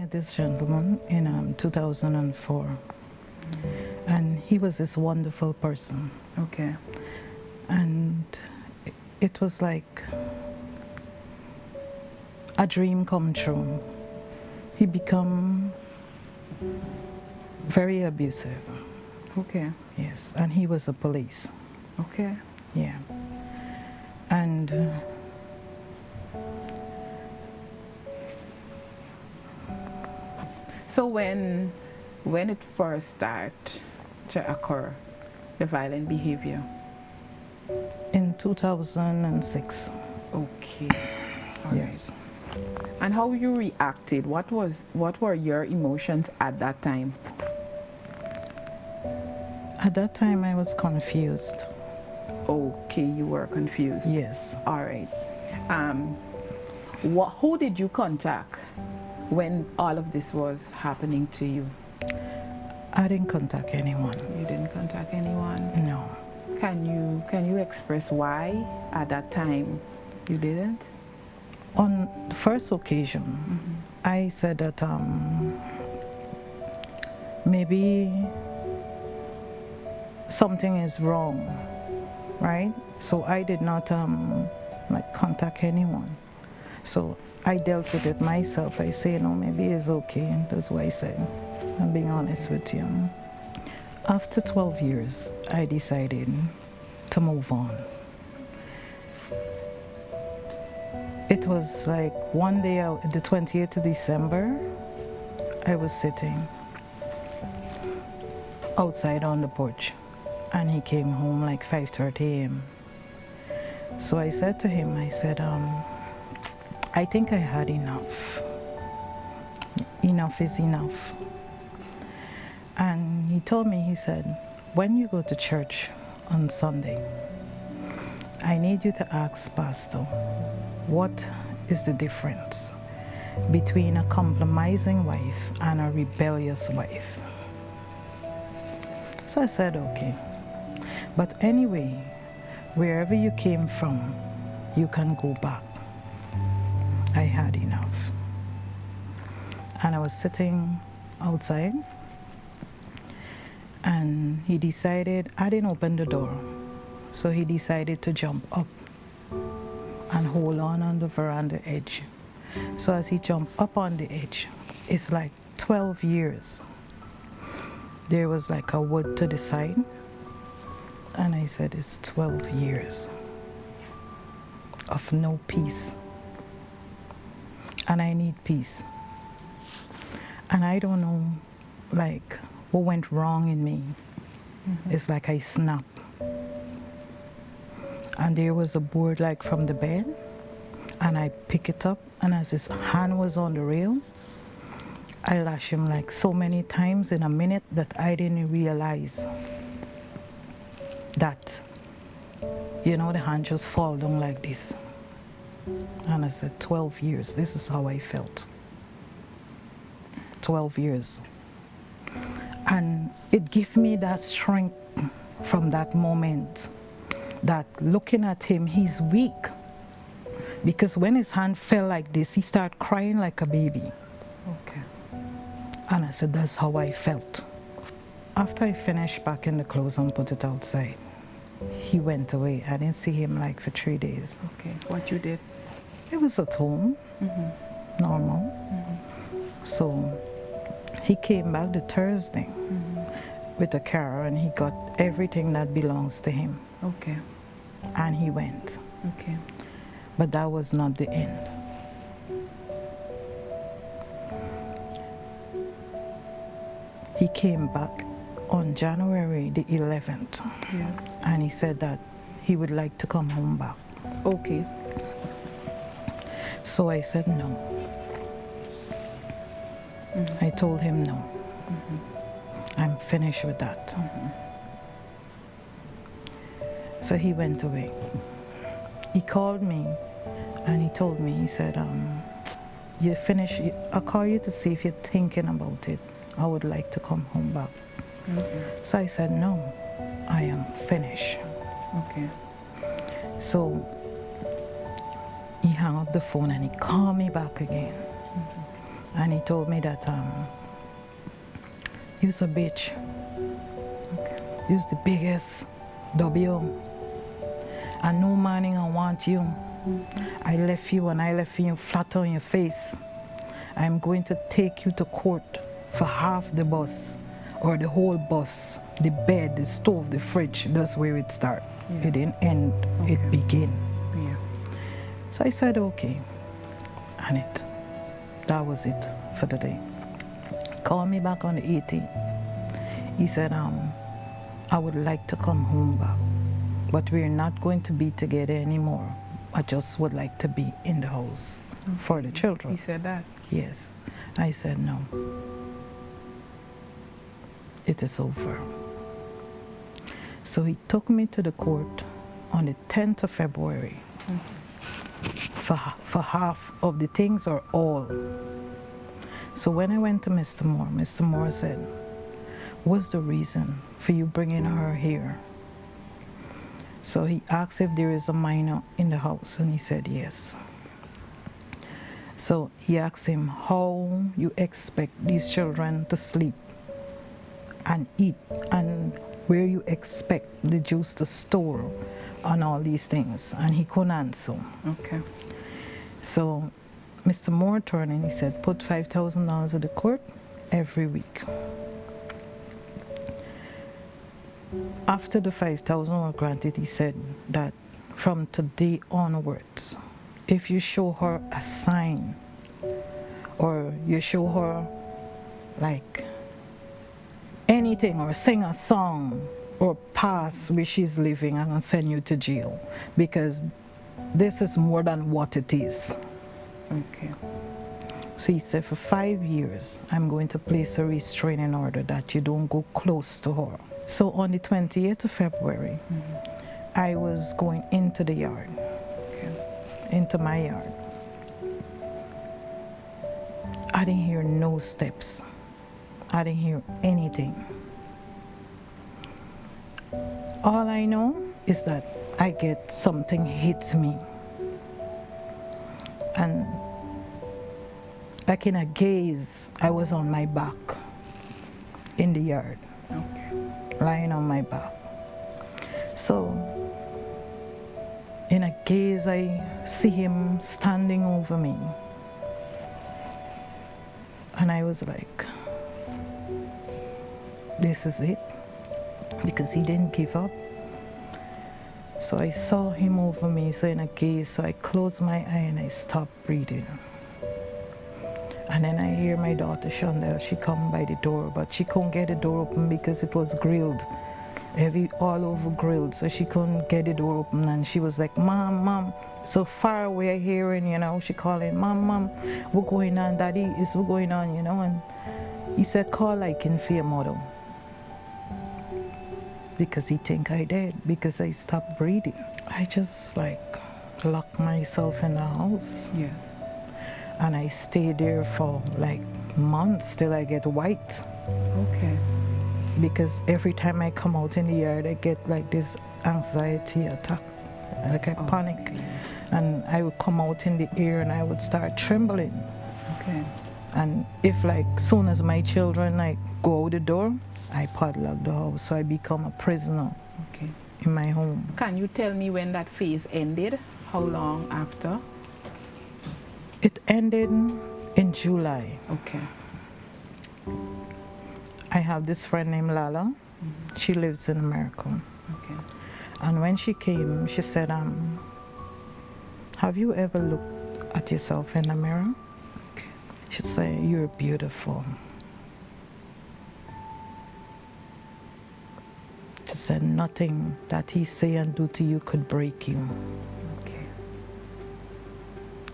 met this gentleman in 2004, and he was this wonderful person. Okay. And it was like a dream come true. He become very abusive. Okay. Yes, and he was a police. Okay. Yeah. And so when it first started to occur, the violent behavior? in 2006. Okay. All Yes. right. And how you reacted? What were your emotions at that time? At that time, I was confused. Okay, you were confused. Yes. All right. Who did you contact when all of this was happening to you? I didn't contact anyone. You didn't contact anyone? No. Can you express why at that time you didn't? On the first occasion, I said that maybe something is wrong, right? So I did not like contact anyone. So I dealt with it myself. I say, no, maybe it's okay. That's what I said. I'm being honest with you. After 12 years, I decided to move on. It was like one day, the 28th of December, I was sitting outside on the porch, and he came home like 5:30 a.m. So I said to him, I said, I think I had enough. Enough is enough. And he told me, he said, when you go to church on Sunday, I need you to ask Pastor, what is the difference between a compromising wife and a rebellious wife? So I said, okay. But anyway, wherever you came from, you can go back. I had enough. And I was sitting outside, and he decided, I didn't open the door, so he decided to jump up and hold on the veranda edge. So as he jumped up on the edge, it's like 12 years. There was like a wood to the side, and I said, it's 12 years of no peace. And I need peace. And I don't know, like, what went wrong in me. It's like I snapped. And there was a board like from the bed, and I pick it up, and as his hand was on the rail, I lashed him like so many times in a minute that I didn't realize that, you know, the hand just fall down like this. And I said, 12 years, this is how I felt. 12 years. And it gave me that strength from that moment, that looking at him, he's weak. Because when his hand fell like this, he started crying like a baby. Okay. And I said, that's how I felt. After I finished packing the clothes and put it outside, he went away. I didn't see him like for 3 days. Okay. What you did? It was at home, normal. So he came back the Thursday with a car, and he got everything that belongs to him. Okay. And he went. Okay. But that was not the end. He came back on January the 11th. Yeah. And he said that he would like to come home back. Okay. So I said no. I told him no. I'm finished with that. So he went away. He called me and he told me, he said, you finished, I'll call you to see if you're thinking about it. I would like to come home back. So I said, no, I am finished. Okay. So he hung up the phone and he called me back again. And he told me that you's a bitch. Okay. You's the biggest W. And no man ain't gonna want you. I left you and I left you flat on your face. I'm going to take you to court for half the bus or the whole bus, the bed, the stove, the fridge. That's where it started. Yeah. It didn't end, Okay. it began. Yeah. So I said, okay. And that was it for the day. Called me back on the 18th. He said, I would like to come home back, but we're not going to be together anymore. I just would like to be in the house for the children. He said that? Yes. I said, no. It is over. So he took me to the court on the 10th of February for half of the things or all. So when I went to Mr. Moore said, what's the reason for you bringing her here? So he asked if there is a minor in the house, and he said yes. So he asked him how you expect these children to sleep and eat, and where you expect the juice to store on all these things, and he couldn't answer. Okay. So Mr. Moore turned and he said, put $5,000 at the court every week. After the 5,000 were granted, he said that from today onwards, if you show her a sign or you show her like anything or sing a song or pass where she's living, I'm gonna send you to jail, because this is more than what it is. Okay. So he said, for 5 years, I'm going to place a restraining order that you don't go close to her. So on the 28th of February, I was going into the yard, into my yard. I didn't hear no steps. I didn't hear anything. All I know is that I get something hits me. And like in a gaze, I was on my back in the yard. Okay. Lying on my back. So in a gaze, I see him standing over me. And I was like, this is it, because he didn't give up. So I saw him over me, so in a gaze, so I closed my eye and I stopped breathing. And then I hear my daughter Shondell, she come by the door, but she couldn't get the door open because it was grilled, all over grilled, so she couldn't get the door open. And she was like, Mom, Mom, so far away hearing, you know, she calling, Mom, Mom, what's going on, Daddy, what's going on, you know? And he said, call like in fear mother, because he think I dead, because I stopped breathing. I just like locked myself in the house. Yes. And I stayed there for like months till I get white. Okay. Because every time I come out in the yard, I get like this anxiety attack, like I panic. Okay. And I would come out in the air and I would start trembling. Okay. And if like soon as my children like go out the door, I padlock the house, so I become a prisoner Okay. in my home. Can you tell me when that phase ended? How long after? It ended in July. Okay. I have this friend named Lala. She lives in America. Okay. And when she came, she said, have you ever looked at yourself in the mirror? Okay. She said, you're beautiful. She said, nothing that he say and do to you could break you. Okay.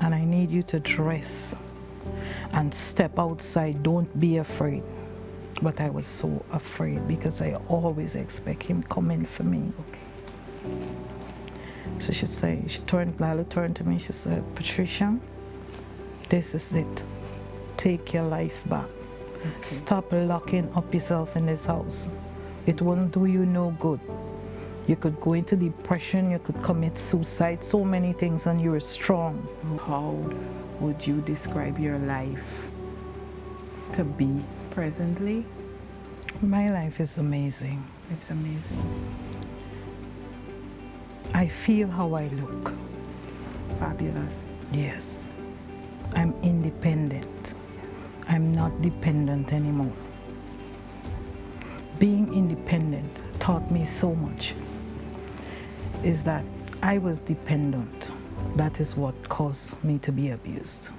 And I need you to dress and step outside. Don't be afraid. But I was so afraid because I always expect him coming for me. Okay. So she said, Lala turned to me, she said, Patricia, this is it. Take your life back. Okay. Stop locking up yourself in this house. It won't do you no good. You could go into depression, you could commit suicide, so many things, and you're strong. How would you describe your life to be presently? My life is amazing. It's amazing. I feel how I look. Fabulous. Yes. I'm independent. I'm not dependent anymore. Being independent taught me so much. Is that I was dependent. That is what caused me to be abused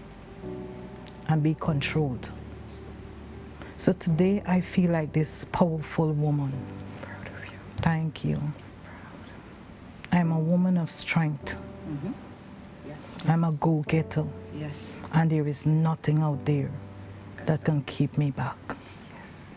and be controlled. So today I feel like this powerful woman. Proud of you. Thank you. I'm a woman of strength. Mm-hmm. Yes. I'm a go-getter. Yes. And there is nothing out there that can keep me back. Yes.